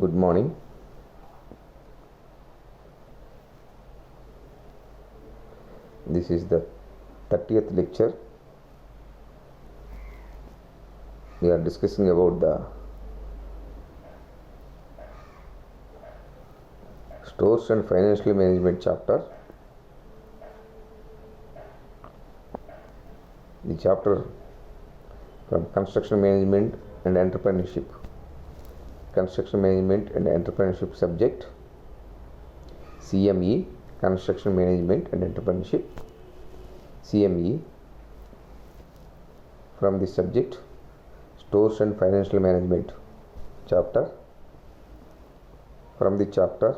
Good morning. This is the 30th lecture. We are discussing about the stores and financial management chapter. The chapter from construction management and entrepreneurship. Construction management and entrepreneurship subject. CME, construction management and entrepreneurship. CME from the subject stores and financial management chapter. From the chapter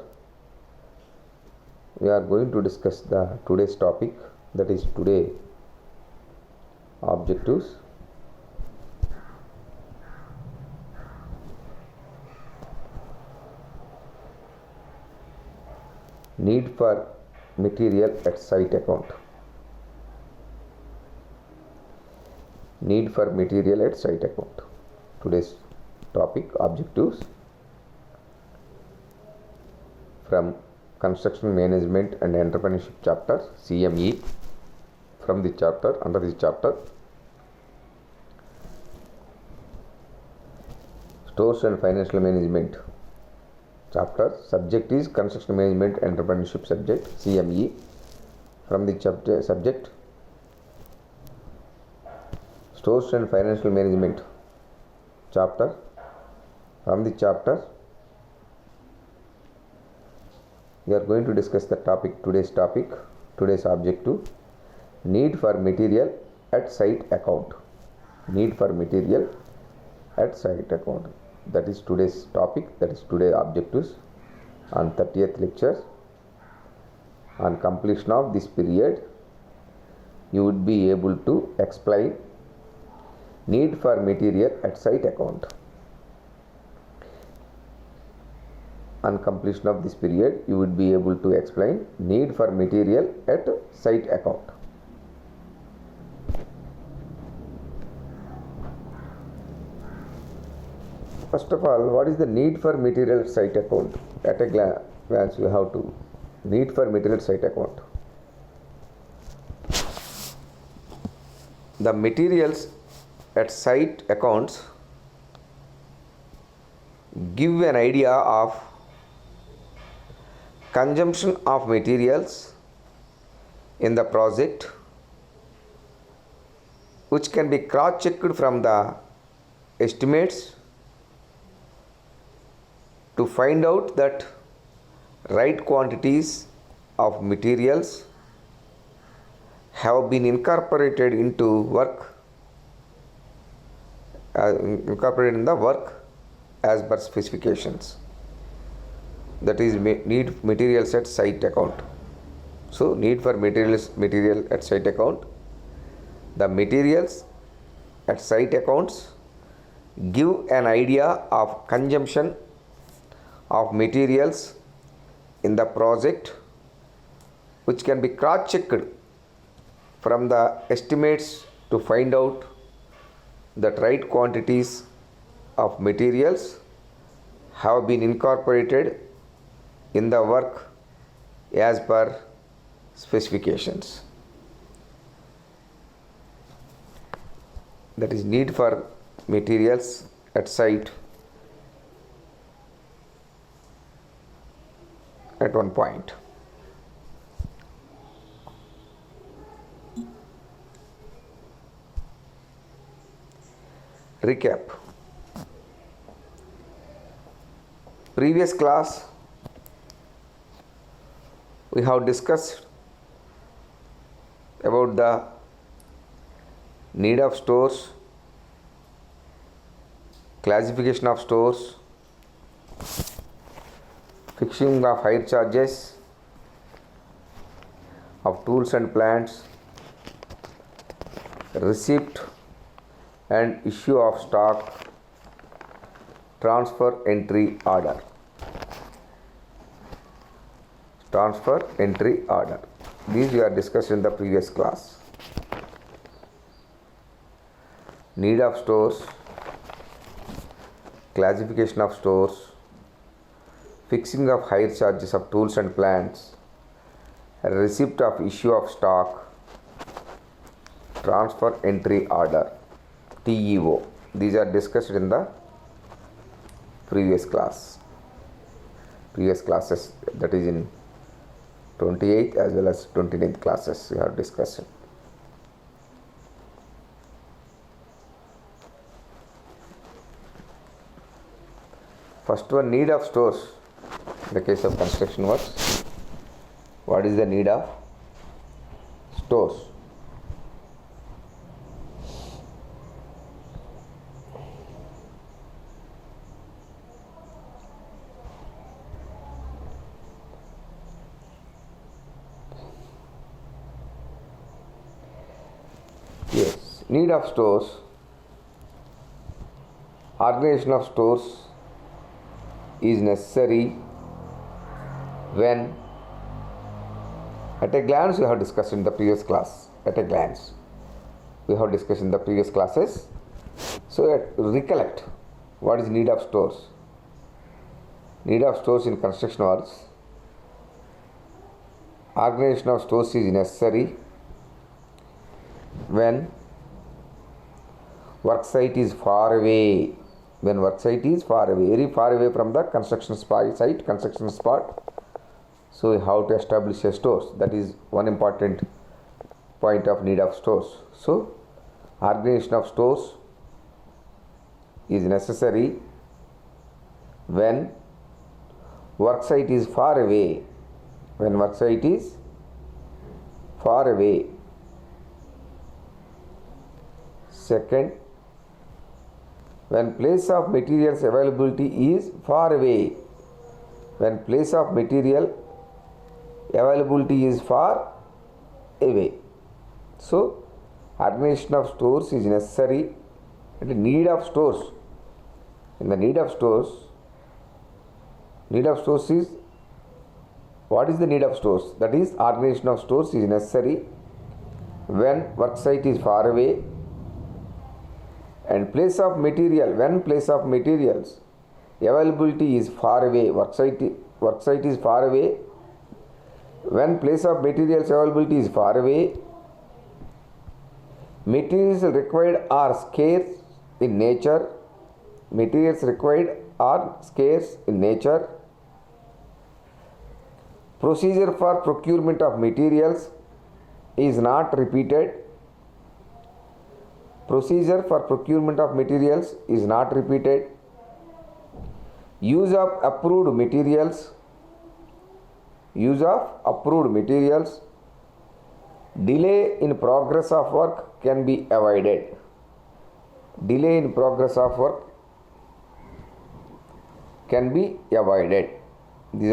we are going to discuss the today's topic, that is today objectives. Need for material at site account. Need for material at site account. Today's topic, objectives from construction management and entrepreneurship chapter, CME. From the chapter, under this chapter, stores and financial management chapter, subject is construction management entrepreneurship subject, CME. From the chapter subject stores and financial management chapter. From the chapter we are going to discuss the topic, today's objective, need for material at site account. Need for material at site account. That is today's topic, that is today's objectives on 30th lecture. On completion of this period, you would be able to explain need for material at site account. On completion of this period, you would be able to explain need for material at site account. First of all, what is the need for material at site account? At a glance, you have to need for material site account. The materials at site accounts give an idea of consumption of materials in the project, which can be cross-checked from the estimates to find out that right quantities of materials have been incorporated into work, incorporated in the work as per specifications. That is need materials at site account. So need for material at site account. The materials at site accounts give an idea of consumption of materials in the project, which can be cross-checked from the estimates to find out that right quantities of materials have been incorporated in the work as per specifications. That is need for materials at site at one point. Recap. Previous class we have discussed about the need of stores, classification of stores, fixing of hire charges of tools and plants, receipt and issue of stock, transfer entry order. Transfer entry order. These we are discussed in the previous class. Need of stores, classification of stores, fixing of hire charges of tools and plants, receipt of issue of stock, transfer entry order, TEO. These are discussed in the previous classes, that is in 28th as well as 29th classes we have discussed. First one, need of stores. In the case of construction works, what is the need of stores? Yes, need of stores, organization of stores is necessary when, at a glance we have discussed in the previous class, we have discussed in the previous classes. So recollect what is need of stores. Need of stores in construction works, organization of stores is necessary when work site is far away, very far away from the construction spot. So we have to establish a stores. That is one important point of need of stores. So organization of stores is necessary when work site is far away. Second, when place of materials availability is far away. So organization of stores is necessary. And the need of stores. In the need of stores is, what is the need of stores? That is, organization of stores is necessary when work site is far away, and place of materials availability is far away. Work site is far away. When place of materials availability is far away, materials required are scarce in nature. Procedure for procurement of materials is not repeated. Use of approved materials. Delay in progress of work can be avoided. These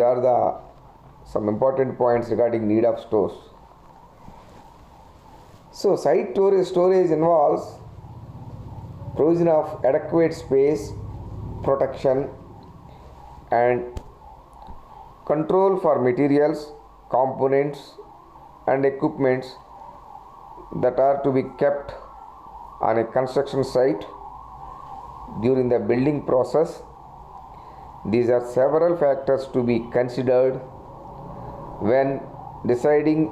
are some important points regarding need of stores. So site storage involves provision of adequate space, protection and control for materials, components and equipments that are to be kept on a construction site during the building process. These are several factors to be considered when deciding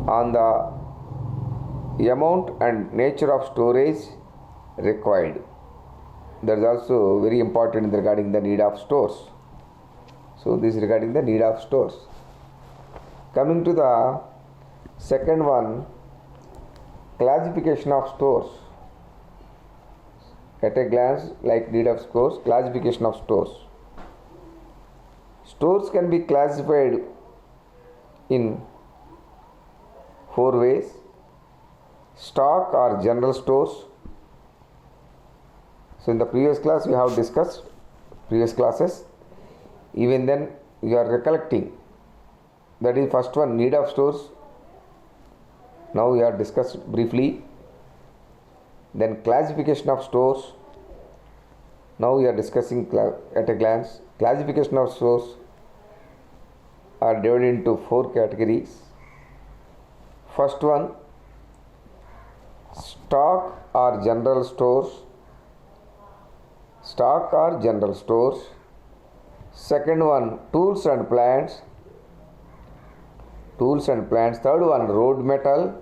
on the amount and nature of storage required. That is also very important regarding the need of stores. So this is regarding the need of stores. Coming to the second one, classification of stores. At a glance, like need of stores, classification of stores. Stores can be classified in 4 ways. Stock or general stores. So in the previous class we have discussed, even then you are recollecting. That is first one, need of stores. Now we have discussed briefly. Then classification of stores. Now we are discussing at a glance. Classification of stores are divided into 4 categories. First one, stock or general stores. Second one, tools and plants. Tools and plants. Third one, road metal.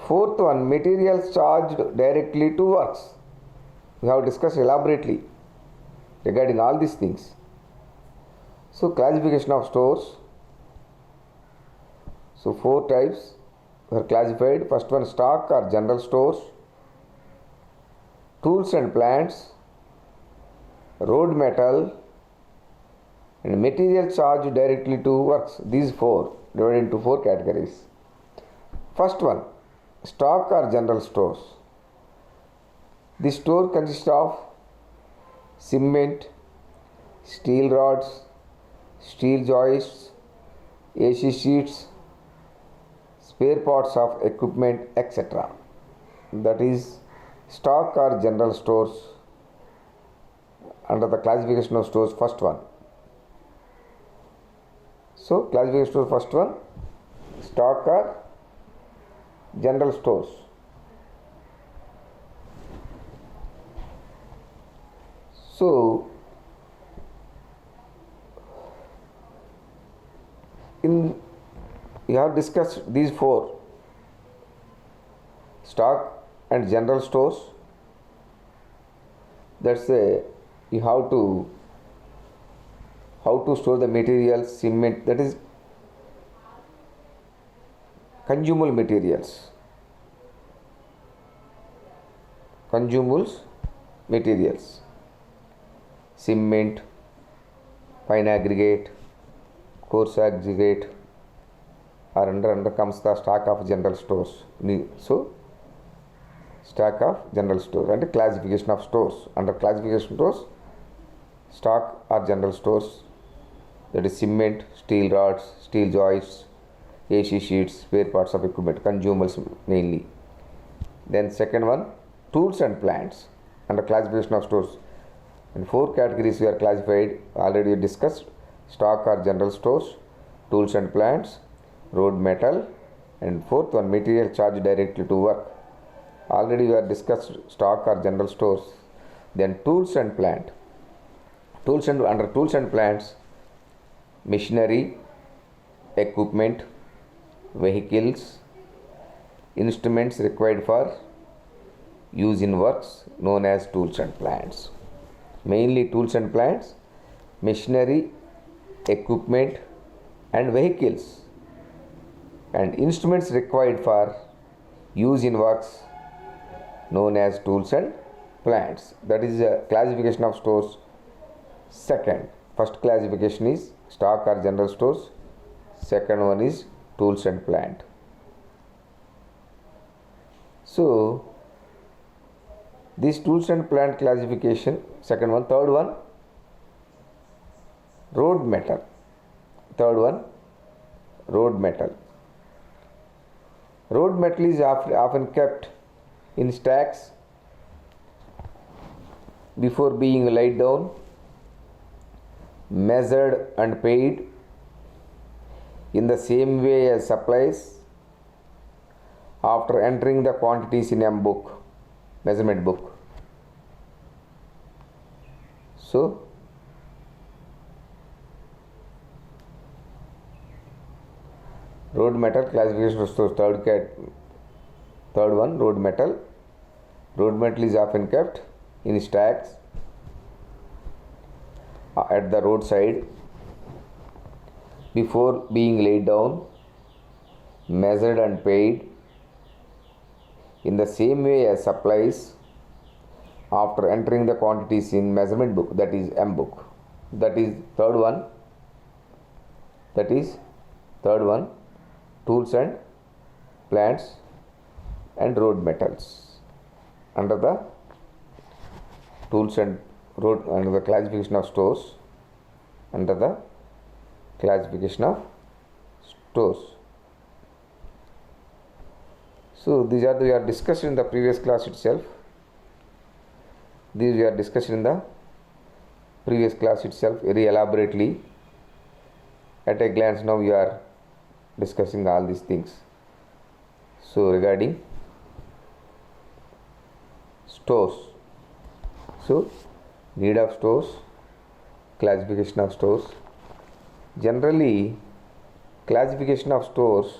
Fourth one, materials charged directly to works. We have discussed elaborately regarding all these things. So classification of stores. So 4 types are classified. First one, stock or general stores, tools and plants, road metal, and material charged directly to works. These 4 divided into 4 categories. First one, stock or general stores. The store consists of cement, steel rods, steel joists, AC sheets, spare parts of equipment, etc. That is stock or general stores under the classification of stores. First one. So classification of first one, stock or general stores. So we have discussed these 4, stock and general stores. That's you have to how to store the materials, cement, that is consumable materials. Consumables materials, cement, fine aggregate, coarse aggregate are under comes the stock of general stores. So stock of general stores and classification of stores. Under classification stores, stock or general stores, that is cement, steel rods, steel joists, AC sheets, spare parts of equipment, consumables mainly. Then second one, tools and plants under classification of stores. In 4 categories we are classified, already discussed: stock or general stores, tools and plants, road metal, and fourth one, material charged directly to work. Already we have discussed stock or general stores. Then tools and plant. Under tools and plants, machinery, equipment, vehicles, instruments required for use in works, known as tools and plants. Mainly tools and plants, machinery, equipment, and vehicles, and instruments required for use in works, known as tools and plants. That is a classification of stores. Second, first classification is stock or general stores. Second one is tools and plant. So this tools and plant classification, second one. Third one, road metal. Third one, road metal. Road metal is often kept in stacks before being laid down, measured and paid in the same way as supplies after entering the quantities in a book, measurement book. So road metal classification of stores. Third one, road metal. Road metal is often kept in stacks at the roadside before being laid down, measured and paid in the same way as supplies after entering the quantities in measurement book, that is M book. That is third one. Tools and plants and road metals under the tools and road, under the classification of stores, under the classification of stores. So these are we are discussed in the previous class itself. These we are discussed in the previous class itself very elaborately. At a glance now we are discussing all these things. So regarding stores, so need of stores. classification of stores. Generally, classification of stores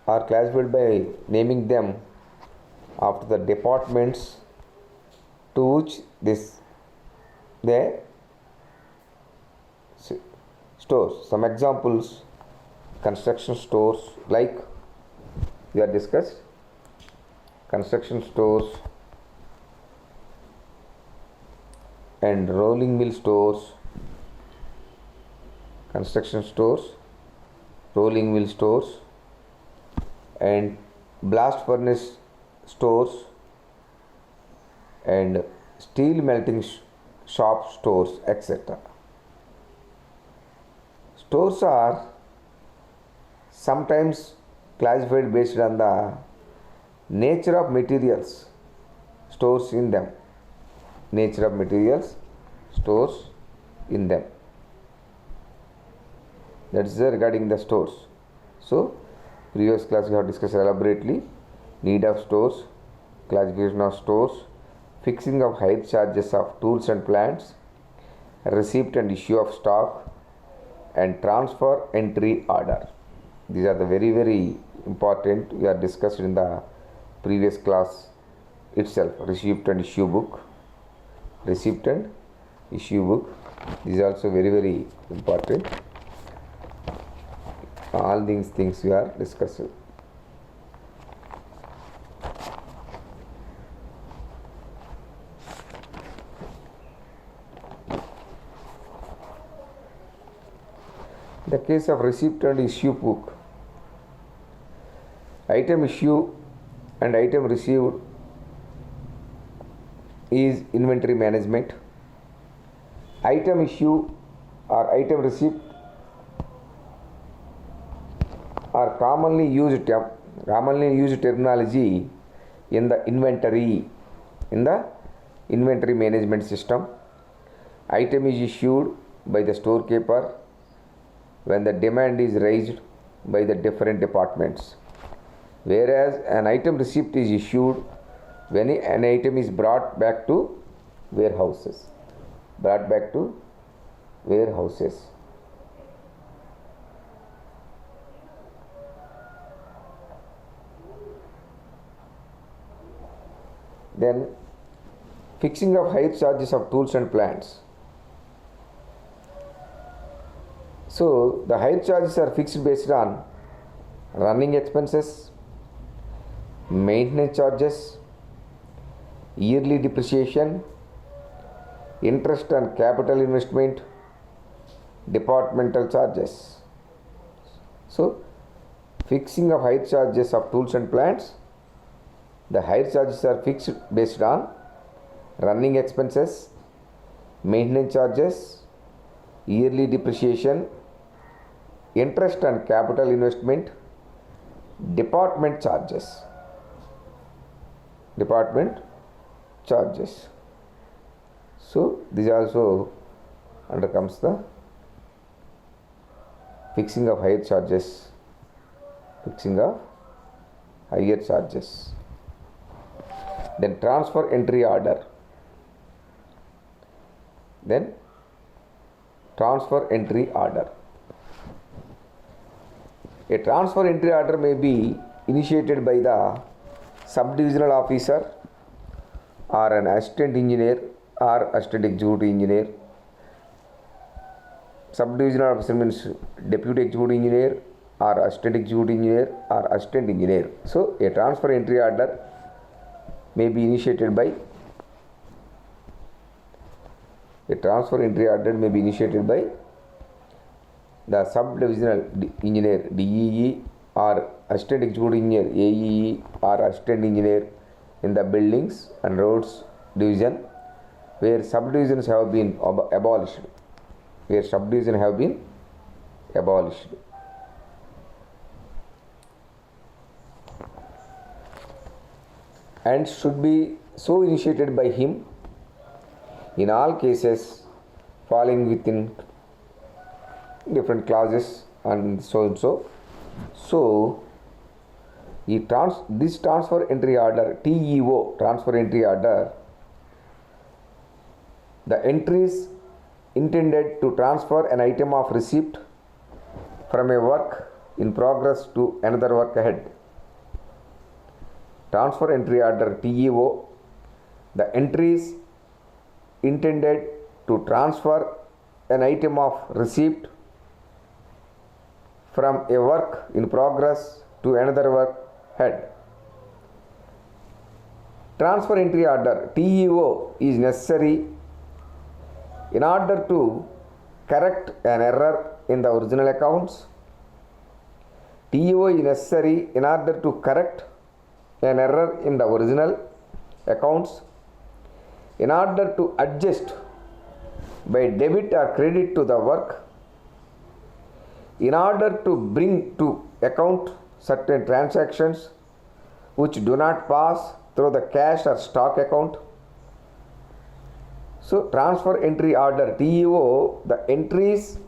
are classified by naming them after the departments to which they stores. Some examples: construction stores, like we have discussed, construction stores and rolling mill stores, construction stores, rolling mill stores, and blast furnace stores and steel melting shop stores, etc. Stores are sometimes classified based on the nature of materials stores in them. Nature of materials stores in them. That is regarding the stores. So, previous class we have discussed elaborately need of stores, classification of stores, fixing of hire charges of tools and plants, receipt and issue of stock, and transfer entry order. These are the very important we are discussed in the previous class itself. Receipt and issue book, receipt and issue book. These are also very important. All these things we are discussing. The case of receipt and issue book, item issue and item received is inventory management. Item issue or item receipt are commonly used terminology in the inventory management system. Item is issued by the storekeeper when the demand is raised by the different departments, whereas an item receipt is issued when an item is brought back to warehouses. Then fixing of hire charges of tools and plants. So the hire charges are fixed based on running expenses, maintenance charges, yearly depreciation, interest on capital investment, departmental charges. So fixing of hire charges of tools and plants. The hire charges are fixed based on running expenses, maintenance charges, yearly depreciation, interest on capital investment, department charges. So this also under comes the fixing of hire charges. Then transfer entry order. A transfer entry order may be initiated by the subdivisional officer or an assistant engineer or assistant executive engineer. Subdivisional officer means deputy executive engineer or assistant executive engineer or assistant engineer. So a transfer entry order may be initiated by the subdivisional engineer DEE or assistant executive engineer AEE or assistant engineer in the buildings and roads division where subdivisions have been abolished. And should be so initiated by him in all cases falling within different clauses and so and so. So this transfer entry order, TEO, transfer entry order, the entries intended to transfer an item of receipt from a work in progress to another work ahead. Transfer entry order TEO, the entries intended to transfer an item of receipt from a work in progress to another work head. Transfer entry order TEO is necessary in order to correct an error in the original accounts. TEO is necessary in order to correct an error in the original accounts, in order to adjust by debit or credit to the work, in order to bring to account certain transactions which do not pass through the cash or stock account. So, transfer entry order TEO, the entries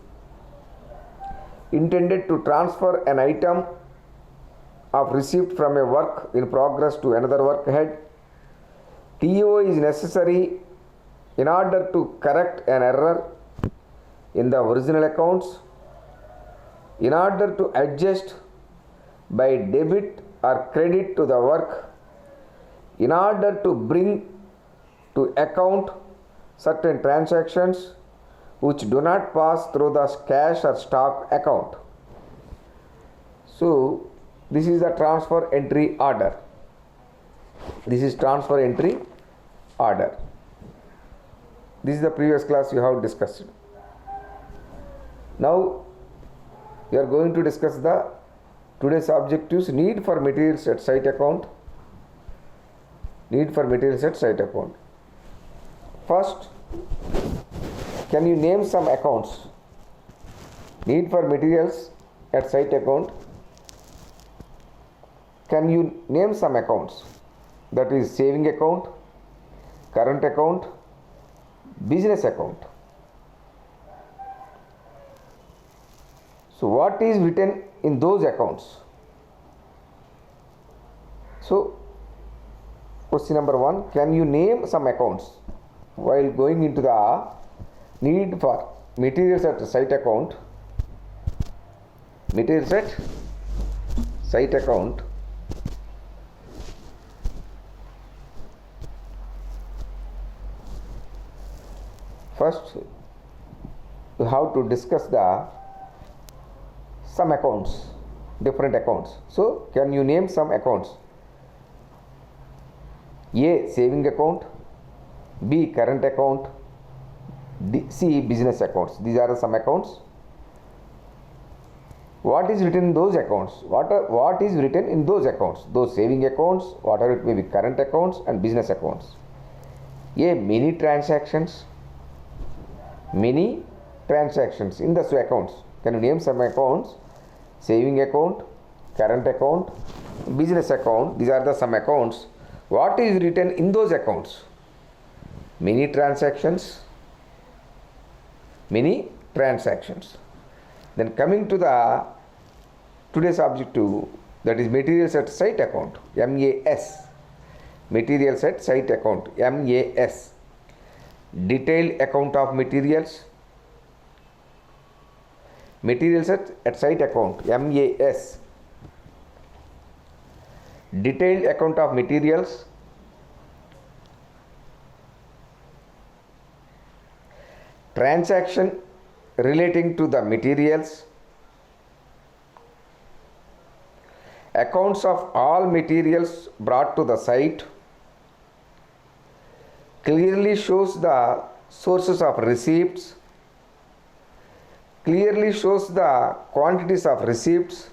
intended to transfer an item of receipt from a work in progress to another work ahead. TEO is necessary in order to correct an error in the original accounts, in order to adjust by debit or credit to the work, in order to bring to account certain transactions which do not pass through the cash or stock account. So, this is the transfer entry order. This is transfer entry order. This is the previous class you have discussed. Now, we are going to discuss the today's objectives: need for materials at site account. Need for materials at site account. First, can you name some accounts? Need for materials at site account. Can you name some accounts? That is saving account, current account, business account. So, what is written in those accounts? So, question number 1, can you name some accounts? While going into the need for materials at site account, materials at site account, first you have to discuss the some accounts, different accounts. So, can you name some accounts? A, saving account, B, current account, C, business accounts. These are some accounts. What is written in those accounts? What is written in those accounts? Those saving accounts, whatever it may be, current accounts and business accounts. A, many transactions. Many transactions in the accounts. Can you name some accounts? Saving account, current account, business account. These are the some accounts. What is written in those accounts? Many transactions. Many transactions. Then coming to the today's objective, that is materials at site account, MAS. Materials at site account, MAS. Detailed account of materials. Materials at site account, MAS. Detailed account of materials. Transaction relating to the materials. Accounts of all materials brought to the site. Clearly shows the sources of receipts. Clearly shows the quantities of receipts.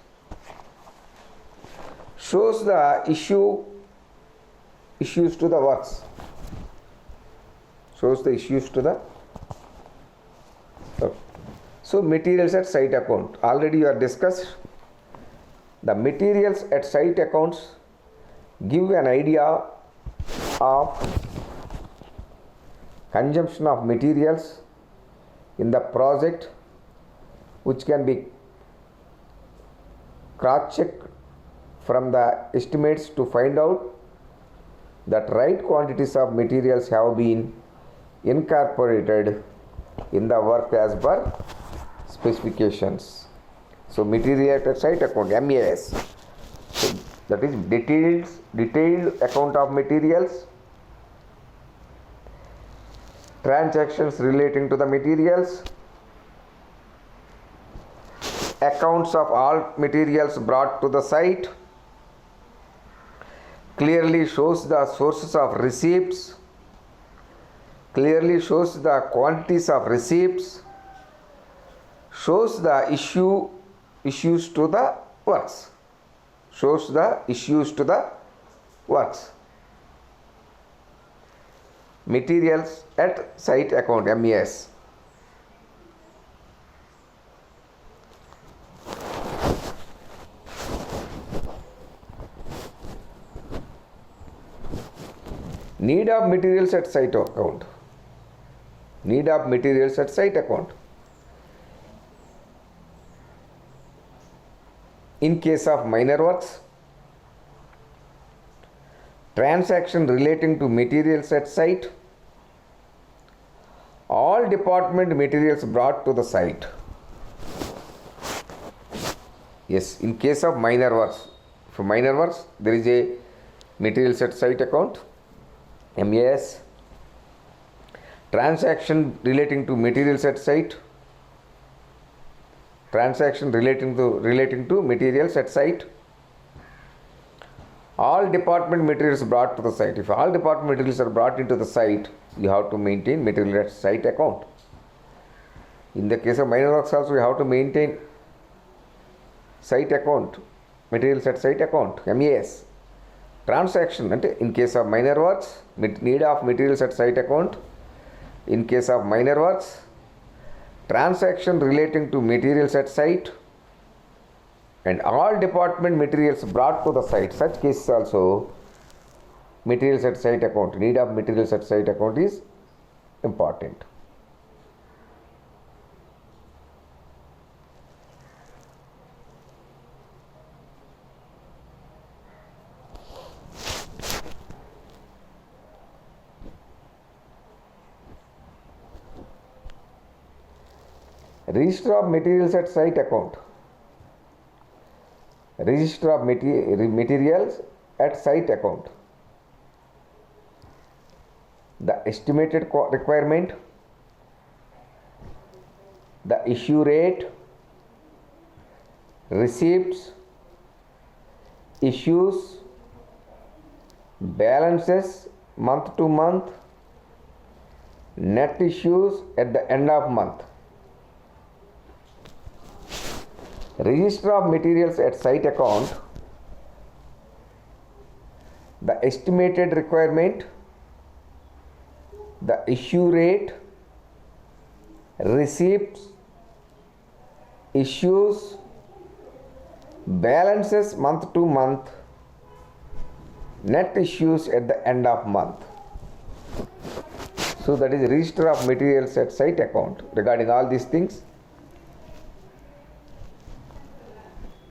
Shows the issues to the works. Shows the issues to the work. So, materials at site account. Already you are discussed. The materials at site accounts give an idea of consumption of materials in the project, which can be cross-checked from the estimates to find out that right quantities of materials have been incorporated in the work as per specifications. So material at site account, MAS. So that is detailed account of materials, transactions relating to the materials, accounts of all materials brought to the site, clearly shows the sources of receipts, clearly shows the quantities of receipts, shows the issues to the works, shows the issues to the works. Materials at site account, MES. Need of materials at site account. Need of materials at site account. In case of minor works, transaction relating to materials at site, all department materials brought to the site. Yes, in case of minor works, for minor works there is a materials at site account, MAS. Transaction relating to materials at site, transaction relating to materials at site, all department materials brought to the site. If all department materials are brought into the site, you have to maintain material at site account. In the case of minor works also, you have to maintain site account, materials at site account, MES. Transaction, in case of minor works, need of materials at site account. In case of minor works, transaction relating to materials at site, and all department materials brought to the site. Such cases also, materials at site account, need of materials at site account is important. Register of materials at site account. Register of materials at site account. The estimated requirement, the issue rate, receipts, issues, balances month to month, net issues at the end of month. Register of materials at site account, the estimated requirement, the issue rate, receipts, issues, balances month to month, net issues at the end of month. So that is register of materials at site account. Regarding all these things,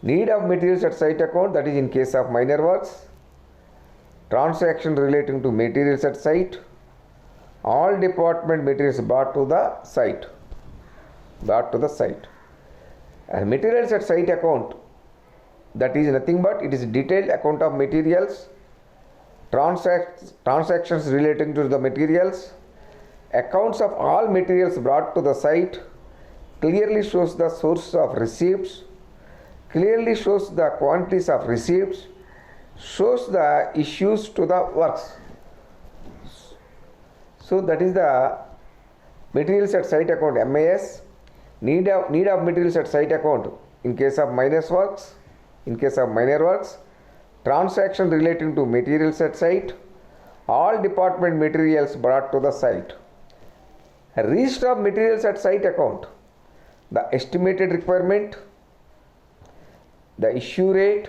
need of materials at site account, that is in case of minor works, transaction relating to materials at site, all department materials brought to the site. And materials at site account, that is nothing but it is detailed account of materials, transactions relating to the materials, accounts of all materials brought to the site, clearly shows the source of receipts, clearly shows the quantities of receipts, shows the issues to the works. So that is the materials at site account, MAS. Need of materials at site account in case of minor works, transaction relating to materials at site, all department materials brought to the site. Register of materials at site account, the estimated requirement, the issue rate,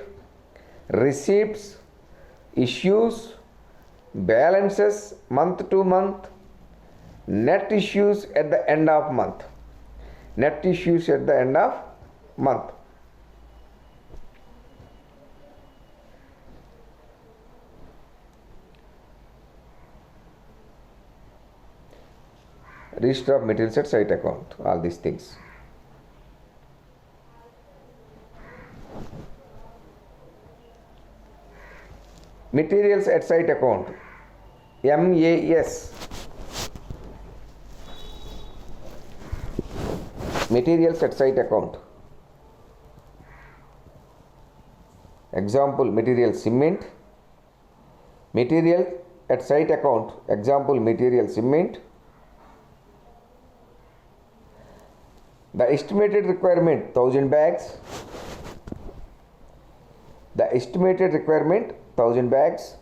receipts, issues, balances month to month, net issues at the end of month. register of materials at site account, all these things. Materials at site account, MAS. Materials at site account. Example, material cement. Material at site account, example, material cement. The estimated requirement 1000 bags. The estimated requirement 1000 bags.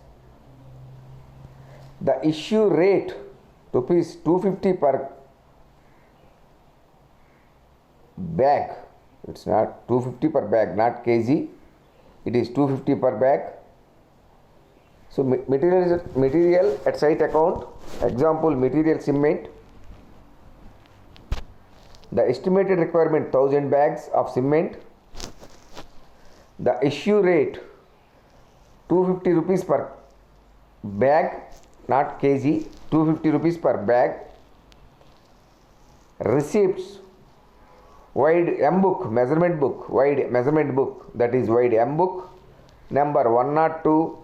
The issue rate rupees 250 per bag. It's not 250 per bag, not kg. It is 250 per bag. So material at site account, example, material cement. The estimated requirement 1000 bags of cement. The issue rate 250 rupees per bag, not kg, 250 rupees per bag. Receipts, wide M book, measurement book, wide measurement book, that is wide M book, number 102,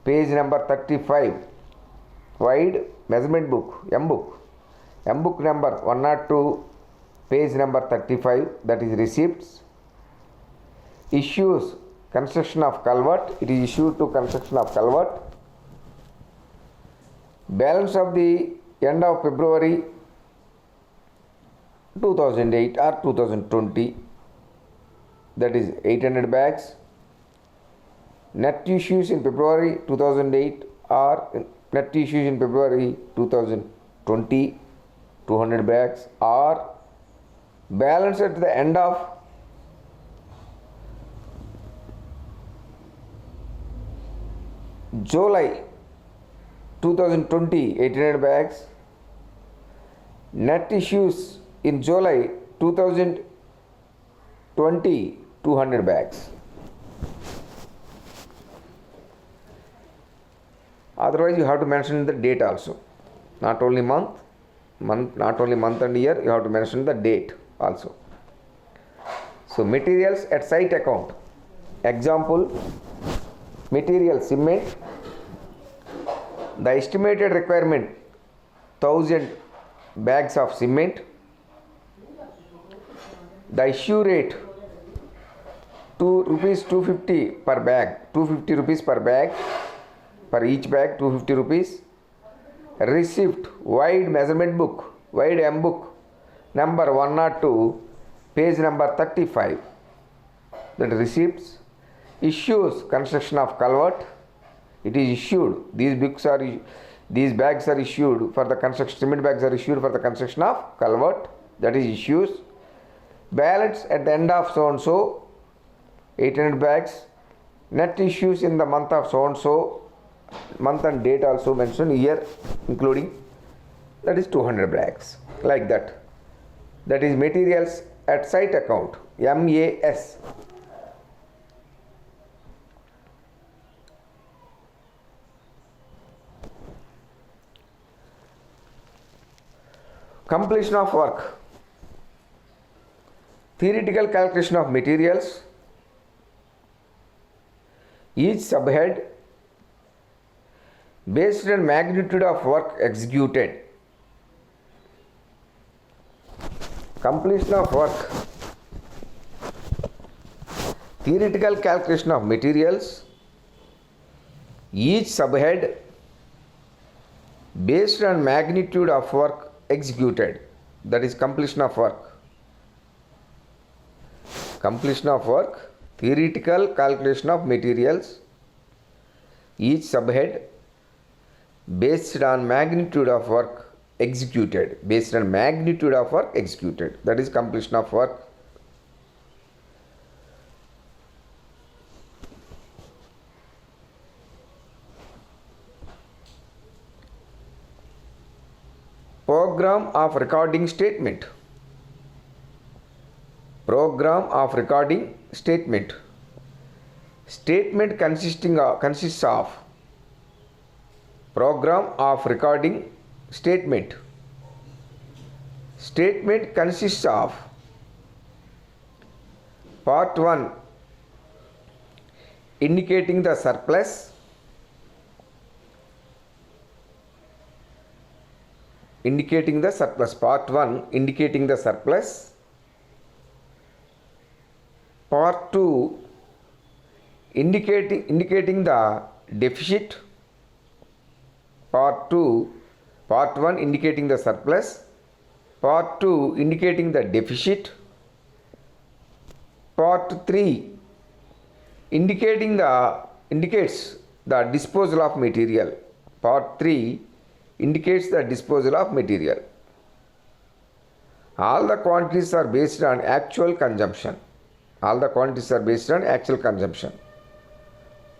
page number 35, wide measurement book, M book number 102, page number 35, that is receipts. Issues, construction of culvert, it is issued to construction of culvert. Balance of the end of February 2008 or 2020, that is 800 bags. Net issues in February 2008 or net issues in February 2020, 200 bags, or balance at the end of July 2020, 800 bags. Net issues in July 2020, 200 bags. Otherwise, you have to mention the date also. Not only month, not only month and year, you have to mention the date also. So, materials at site account. Example, material cement. The estimated requirement 1000 bags of cement. The issue rate rupees 250 per bag, 250 rupees per bag, per each bag 250 rupees. Receipt, wide measurement book, wide M book, number 102, page number 35, that receipts. Issues, construction of culvert, it is issued, these bags are issued for the construction, cement bags are issued for the construction of culvert, that is issues. Balance at the end of so and so, 800 bags. Net issues in the month of so and so, month and date also mentioned, year including, that is 200 bags, like that. That is materials at site account, MAS. Completion of work. Theoretical calculation of materials. Each subhead based on magnitude of work executed. Completion of work. Theoretical calculation of materials. Each subhead based on magnitude of work executed, that is completion of work. Completion of work, theoretical calculation of materials, each subhead based on magnitude of work executed, based on magnitude of work executed, that is completion of work. Program of recording statement. Program of recording statement. Statement consists of program of recording statement. Statement consists of part 1 indicating the surplus, part 1 indicating the surplus, part 2 indicating the deficit, part 1 indicating the surplus, part 2 indicating the deficit, part 3 indicates the disposal of material, part 3 indicates the disposal of material. All the quantities are based on actual consumption.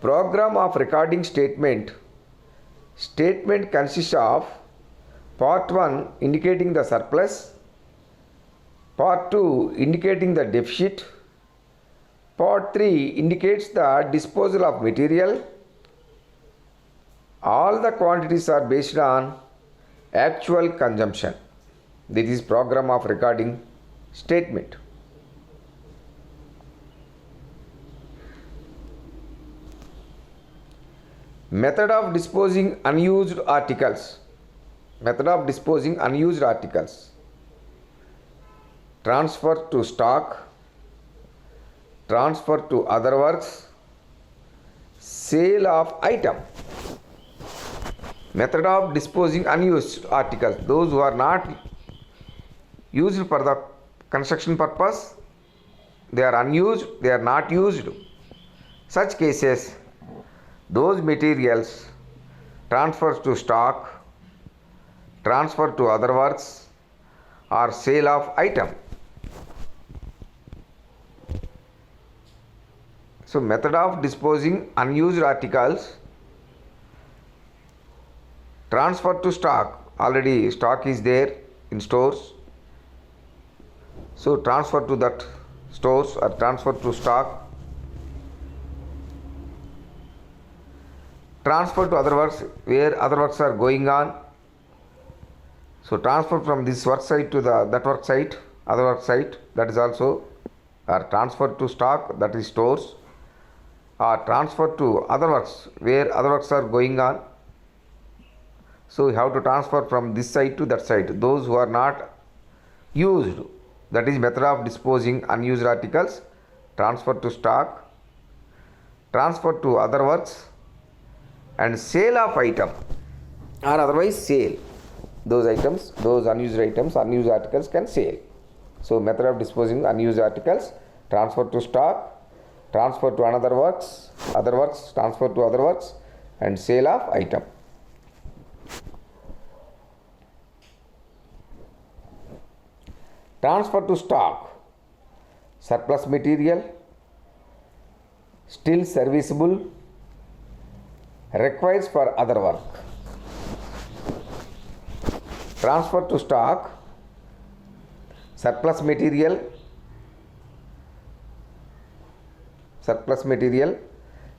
Program of recording statement consists of part 1 indicating the surplus, part 2 indicating the deficit, part 3 indicates the disposal of material. All the quantities are based on actual consumption. This is program of recording statement. Method of disposing unused articles. Transfer to stock, transfer to other works, sale of item. Method of disposing unused articles, those who are not used for the construction purpose, they are unused, they are not used. Such cases, those materials transfer to stock, transfer to other works, or sale of item. So method of disposing unused articles: transfer to stock, already stock is there in stores, so transfer to that stores or transfer to stock. Transfer to other works, where other works are going on, so transfer from this work site to that work site, other work site, that is also, or transfer to stock, that is stores, or transfer to other works where other works are going on. So you have to transfer from this site to that site, those who are not used. That is method of disposing unused articles: transfer to stock, transfer to other works, and sale of item, or otherwise sale. Those items, those unused items, unused articles can sell. So method of disposing unused articles: transfer to stock, transfer to another works, other works, transfer to other works, and sale of item. Transfer to stock: surplus material, still serviceable, requires for other work. Transfer to stock: surplus material,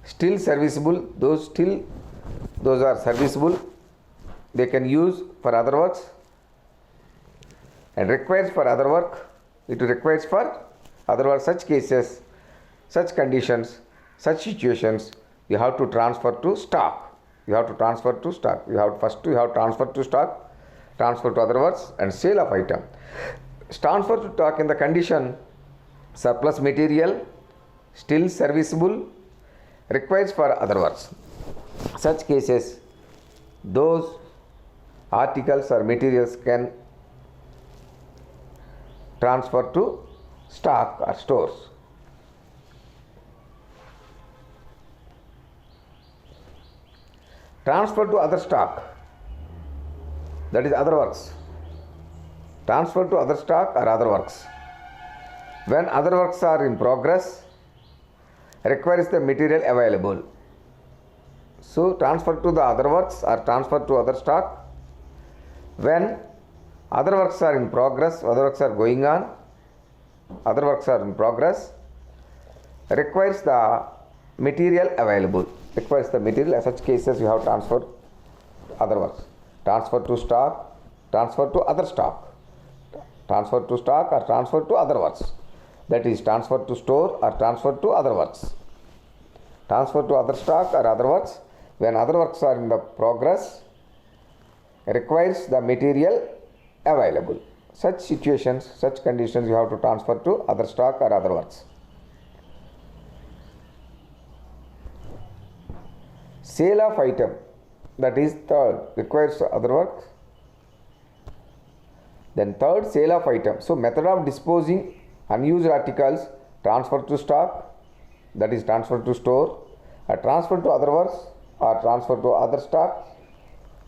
still serviceable, those are serviceable, they can use for other works, and requires for other work, it requires for other work. Such cases, such conditions, such situations, you have to transfer to stock. You have transfer to stock, transfer to other works, and sale of item. Transfer to stock in the condition surplus material, still serviceable, requires for other works. Such cases, those articles or materials can transfer to stock or stores. Transfer to other stock, that is other works. Transfer to other stock or other works. When other works are in progress, requires the material available. So transfer to the other works or transfer to other stock when other works are in progress, other works are going on, other works are in progress, requires the material available. Requires the material. In such cases, you have transfer to other works. Transfer to stock, transfer to other stock. transfer to stock or transfer to other works. That is transfer to store or transfer to other works. Transfer to other stock or other works, when other works are in the progress, requires the material available. Such situations, such conditions you have to transfer to other stock or other works. Sale of item, that is third, requires other works. Then third, sale of item. So method of disposing unused articles, transfer to stock, that is transfer to store, or transfer to other works, or transfer to other stock,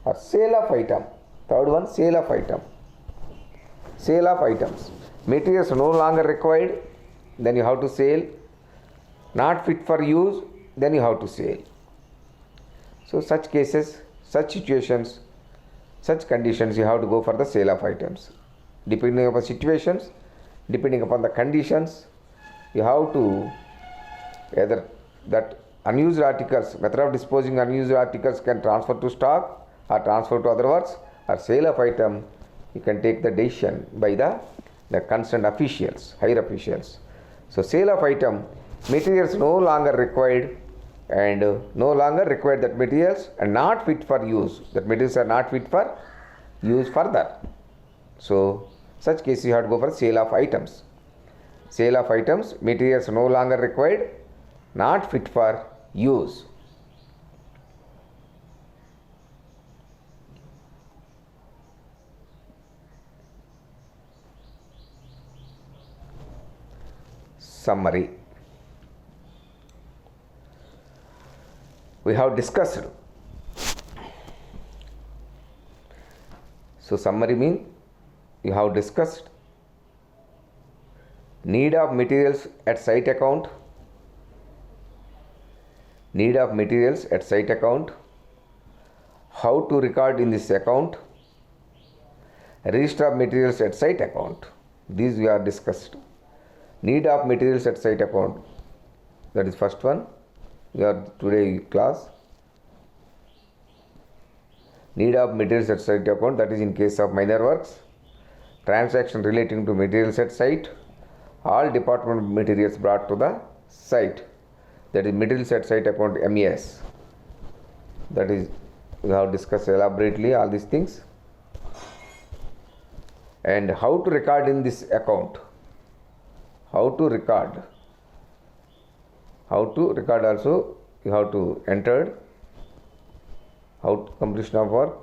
or sale of item. Third one, sale of item. Sale of items. Materials no longer required, then you have to sell. Not fit for use, then you have to sell. So such cases, such situations, such conditions, you have to go for the sale of items. Depending upon situations, depending upon the conditions, you have to either that unused articles, method of disposing unused articles can transfer to stock or transfer to other works, or sale of item, you can take the decision by the concerned officials, higher officials. So sale of item, materials no longer required and no longer required that materials are not fit for use, that materials are not fit for use further. So such cases you have to go for sale of items. Sale of items, materials no longer required, not fit for use. Summary. We have discussed. So summary means you have discussed need of materials at site account, need of materials at site account, how to record in this account, register of materials at site account. These we are discussed. Need of materials at site account, that is first one. Your today class. Need of materials at site account, that is in case of minor works. Transaction relating to materials at site. All department materials brought to the site, that is materials at site account, MES. That is, we have discussed elaborately all these things. And how to record in this account. How to record. How to record also you have to enter. How to completion of work.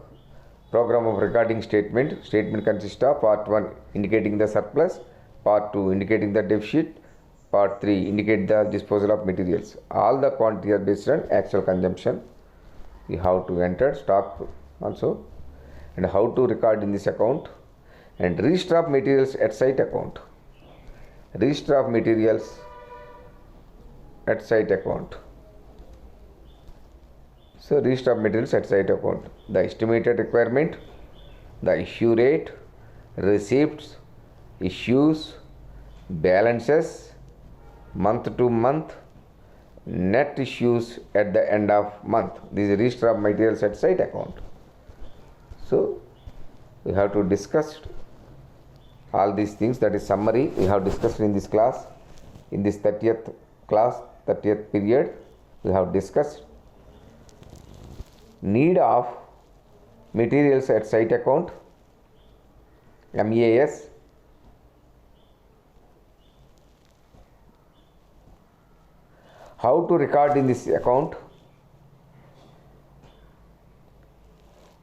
Program of recording statement. Statement consists of part 1 indicating the surplus, part 2 indicating the deficit, part 3 indicate the disposal of materials. All the quantity are based on actual consumption. You have to enter stock also, and how to record in this account, and register of materials at site account. Register of materials at site account. So register of materials at site account. The estimated requirement, the issue rate, receipts, issues, balances, month to month, net issues at the end of month. This is register of materials at site account. So we have to discuss all these things. That is summary we have discussed in this class. In this 30th class, 30th period, we have discussed need of materials at site account, MEAS. How to record in this account,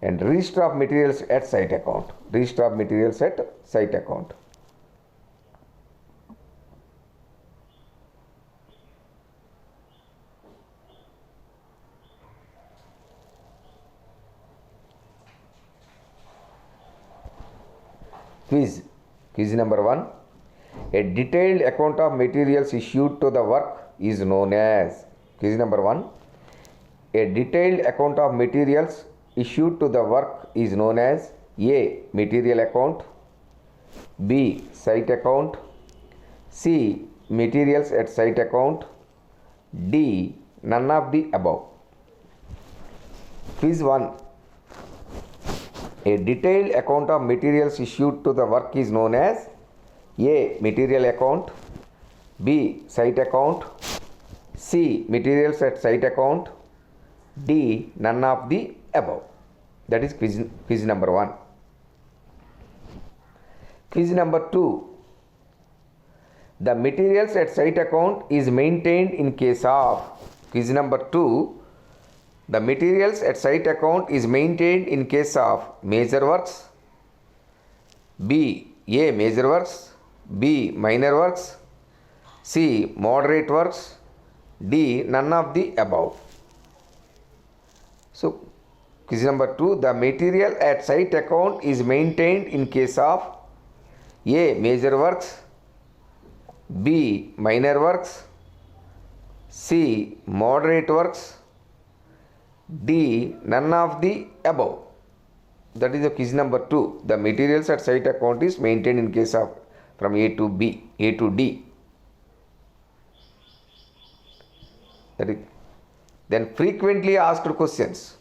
and register of materials at site account. Register of materials at site account. Quiz. Quiz number 1. A detailed account of materials issued to the work is known as. Quiz number 1. A detailed account of materials issued to the work is known as A. Material account, B. Site account, C. Materials at site account, D. None of the above. Quiz 1. A detailed account of materials issued to the work is known as A. Material account, B. Site account, C. Materials at site account, D. None of the above. That is quiz number 1. Quiz number 2. The materials at site account is maintained in case of. Quiz number 2. The materials at site account is maintained in case of major works, B. A. Major works, B. Minor works, C. Moderate works, D. None of the above. So, quiz number 2. The material at site account is maintained in case of A. Major works, B. Minor works, C. Moderate works, D. None of the above. That is the quiz number 2. The materials at site account is maintained in case of from A to B, A to D. That is, then frequently asked questions.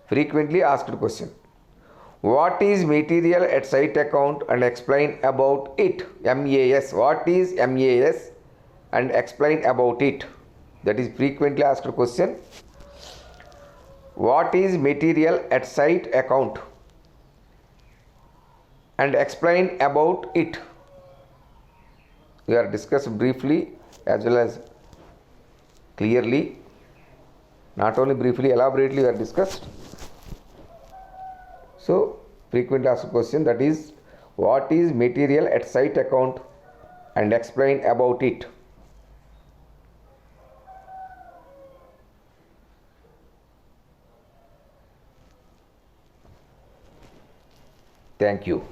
Frequently asked question. What is material at site account and explain about it? MAS. What is MAS and explain about it? That is frequently asked question. What is material at site account and explain about it? We are discussed briefly as well as clearly. Not only briefly, elaborately we are discussed. So, frequently asked question, that is, what is material at site account and explain about it? Thank you.